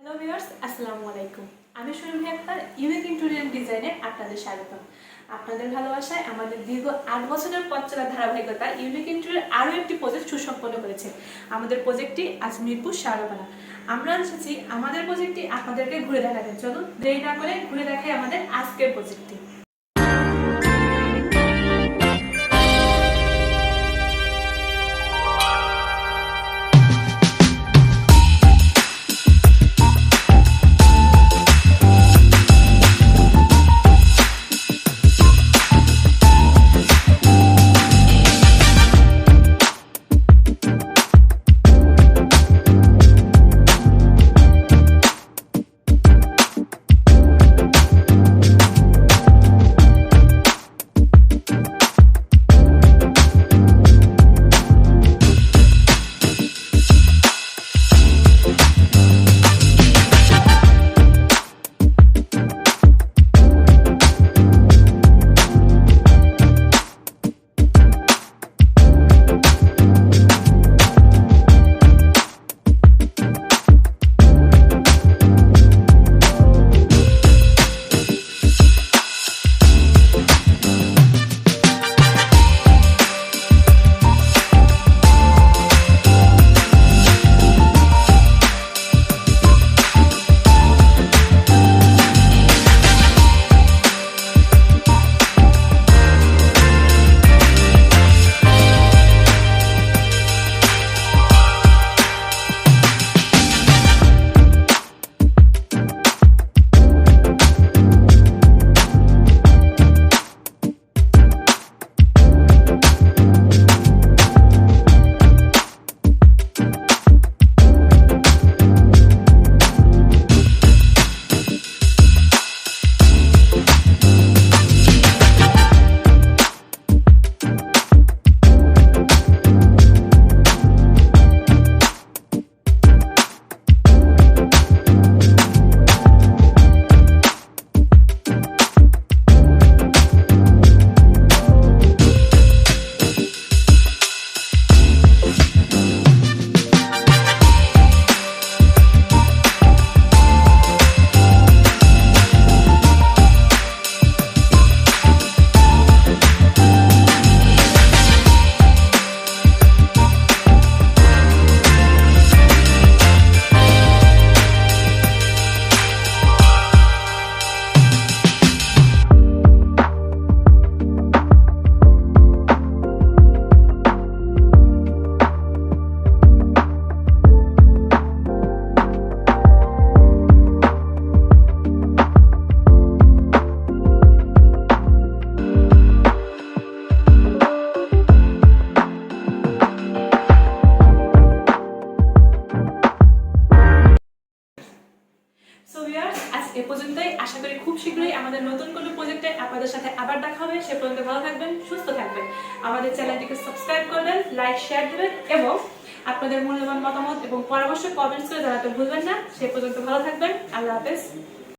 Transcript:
Hello viewers, আসসালামু আলাইকুম। আমি সুরভি আক্তার, ইউনিক ইন্টেরিয়র ডিজাইনে আপনাদের স্বাগতম। আপনাদের ভালোবাসায় আমাদের দীর্ঘ ৮ বছরের পথ চলা ধারাবাহিকতা ইউনিক ইন্টেরিয়র আরও একটি প্রজেক্ট সুসম্পন্ন করেছে। আমাদের প্রজেক্টটি আজ মিরপুর শাহরাপাড়া। আমরা এসেছি আমাদের প্রজেক্টটি আপনাদেরকে ঘুরে দেখাতে। চলুন দেরি না করে ঘুরে দেখাই আমাদের আজকের প্রজেক্টটি। আজ এ পর্যন্তই। আশা করি খুব শীঘ্রই আমাদের নতুন কোনো প্রজেক্টে আপনাদের সাথে আবার দেখা হবে। সে পর্যন্ত ভালো থাকবেন, সুস্থ থাকবেন। আমাদের চ্যানেলটিকে সাবস্ক্রাইব করবেন, লাইক শেয়ার দেবেন এবং আপনাদের মূল্যবান মতামত এবং পরামর্শ কমেন্টস করে জানাতে ভুলবেন না। সে পর্যন্ত ভালো থাকবেন। আল্লাহ হাফেজ।